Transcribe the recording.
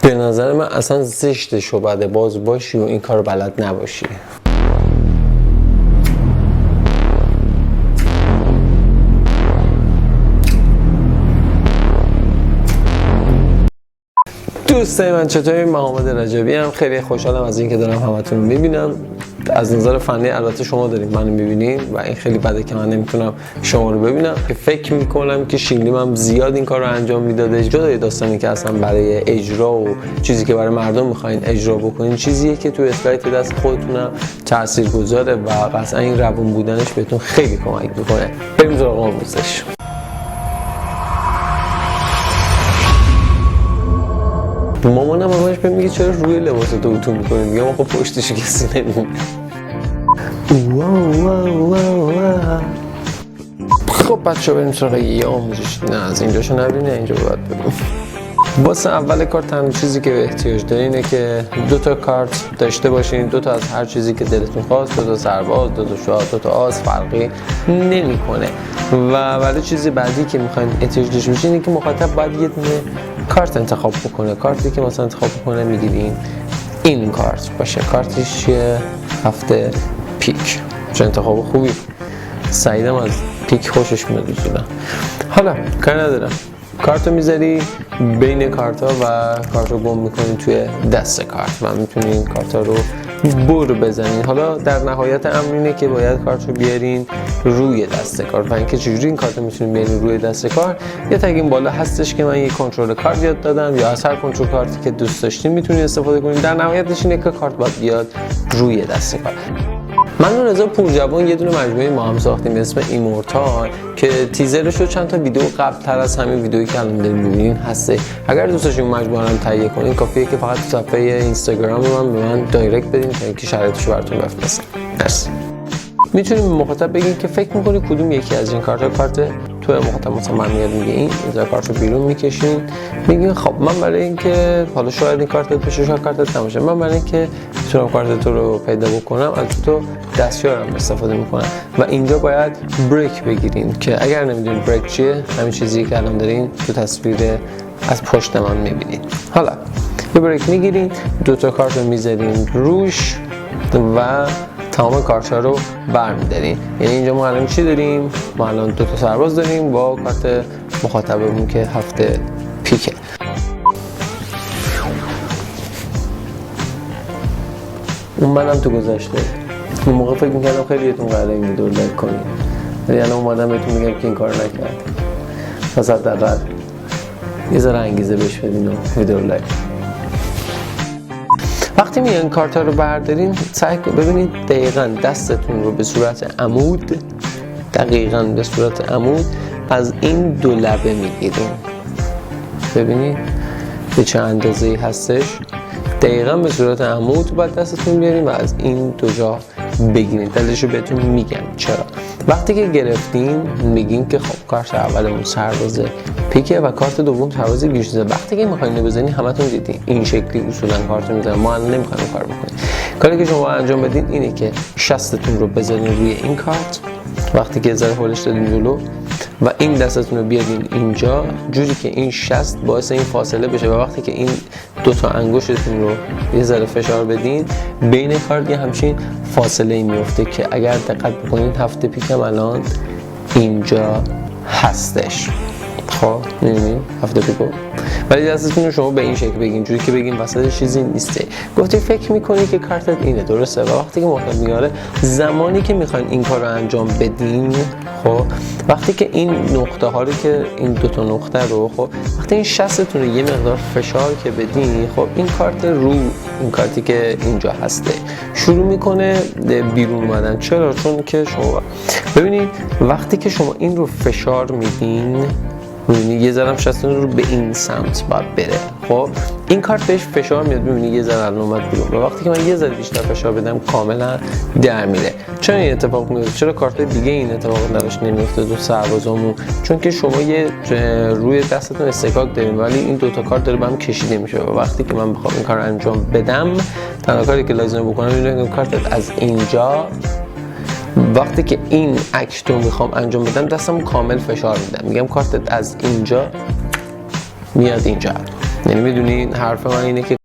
به نظر من اصلا زشت شعبده باز باشی و این کار بلد نباشی. دوستای من چطوری؟ من حامد رجبی ام. خیلی خوشحالم از اینکه دارم همتون رو میبینم. از نظر فنی البته شما دارید منو میبینید و این خیلی بده که من نمیتونم شما رو ببینم. فکر میکنم که شیلیم هم زیاد این کار رو انجام میداده. جدای داستانی که اصلا برای اجرا و چیزی که برای مردم میخواین اجرا بکنین چیزیه که تو اسلایت دست خودتون تاثیرگذاره و قطعا این روون بودنش بهتون خیلی کمک میکنه. بریم سراغ آموزش. مامانم همش بهم میگه چرا روی لباس تو اتو میکنی؟ میگم آقا پشتش کسی نمیبینه. خب بچه‌ها بریم سراغ یه آموزش. نه از اینجاشو نبینه، اینجا باید بریم. واسه اول کار تنها چیزی که احتیاج دارین اینه که 2 تا کارت داشته باشین، 2 تا از هر چیزی که دلتون خواست، 2 تا سرباز، 2 تا شاه، 2 تا آس، فرقی نمیکنه. و ولی چیزی بعدی که میخواین احتیاج داشته باشین اینه که مخاطب باید یه دونه کارت انتخاب بکنه. کارتی که مثلا انتخاب بکنه میگیرین این کارت باشه. کارتش یه هفته پیک، چه انتخاب خوبی. سعیدم از پیک خوشش میاد اصولا. حالا کار ندارم، کارتو میذاری بین کارتا و کارتو گم میکنی توی دست کارت و میتونین کارتا رو بر بزنین. حالا در نهایت امر اینه که باید کارت رو بیارین روی دست کارت. و اینکه چجوری این کارت رو میتونین بیارین روی دست کارت، یه تگ این بالا هستش که من یه کنترل کارت یاد دادم، یا از هر کنترل کارتی که دوست داشتین میتونین استفاده کنین. در نهایتش اینه که کارت باید بیاد روی دست کارت. من و رضا پورجوان یه دونه مجموعه ما هم ساختیم به اسم ایمورتال که تیزرش رو چند تا ویدیو قبل تر از همین ویدیویی که الان دارین می‌بینین هسته. اگر دوست داشتین اون مجموعه رو تهیه کنین کافیه که فقط تو صفحه اینستاگرام من به من دایرکت بدین که شرایطش رو براتون بفرستم. مرسی. میتونیم مخاطب بگین که فکر می‌کنی کدوم یکی از این کارت تو مخاطب مثلا من میاد میگه این کارت رو بیرون میکشین، میگین خب من برای اینکه حالا شاید این کارت بشه شاید کارتت نباشه، من برای اینکه بتونم کارت تو رو پیدا بکنم از تو دستیارم استفاده میکنم. و اینجا باید بریک بگیرین که اگر نمیدونین بریک چیه، همین چیزی که الان دارین تو تصویر از پشت من میبینین. حالا یه بریک میگیرین، 2 تا کارت رو میذارین روش و تمام کارت‌ها رو برمی‌داریم. یعنی اینجا ما الان چی داریم؟ ما الان 2 تا سرباز داریم با کارت مخاطبمون که هفته پیکه. اون منم تو گذشته اون موقع فکر می‌کردم خیلی اتون قراره این ویدیو رو لایک کنید، ولی الان اومدم بهتون میگم که این کار نکرد. پس حداقل یه ذره انگیزه بهش بدین و ویدیو رو لایک. وقتی میان کارت رو بردارین سعی کنید ببینید دقیقاً دستتون رو به صورت عمود، از این 2 لبه میگیرین. ببینید به چه اندازه‌ای هستش. دقیقاً به صورت عمود باید دستتون بیارین و از این 2 جا بگیرین. دلیلش رو بهتون میگم چرا. وقتی که گرفتین میگین که خب کارت اولمون سرباز پیکه و کارت دوم سرباز گیشیزه. وقتی که میخواین بزنین همتون دیدین این شکلی اصولا کارت رو میزنن. ما الان نمیخوایم کار بکنیم. کاری که شما انجام بدین اینه که شستتون رو بزنین روی این کارت وقتی که ذره هولش دادین جلو و این دستتون رو بیارین اینجا جوری که این شست باعث این فاصله بشه. و وقتی که این 2 تا انگشتتون رو یه ذره فشار بدین بین کارت یه همچین فاصله میفته که اگر دقت بکنین هفته پیکم الان اینجا هستش. خب می‌بینید هفته پیکو، ولی دستتون رو شما به این شکل بگین جوری که بگین وسط چیزی نیسته. گفتی فکر میکنی که کارتت اینه، درسته؟ و وقتی که مخاطب میاره زمانی که میخواین این کار رو انجام بدین، خب وقتی که این نقطه ها رو که این 2 تا نقطه رو خب وقتی این شستتون رو یه مقدار فشار که بدین، خب این کارت رو این کارتی که اینجا هسته شروع میکنه بیرون اومدن. چرا؟ چون که شما ببینید وقتی که شما این رو فشار میدین می‌بینی یه ذره شستون رو به این سمت باید بره. خب این کارت بهش فشار میاد، می‌بینی یه ذره الان اومد بیرون و وقتی که من یه ذره بیشتر فشار بدم کاملا در میره. چرا این اتفاق میفته؟ چرا کارت دیگه این اتفاق درش نمیفته تو سربازامون؟ چون که شما یه روی دستتون استکاک دارین ولی این 2 تا کارت داره به هم کشیده میشه و وقتی که من بخوام این کارو انجام بدم تنها کاری که لازم بکنم اینه که کارت از اینجا وقتی که این اکت رو میخوام انجام بدم دستم کامل فشار میدم، میگم کارتت از اینجا میاد اینجا. یعنی میدونی حرف من اینه که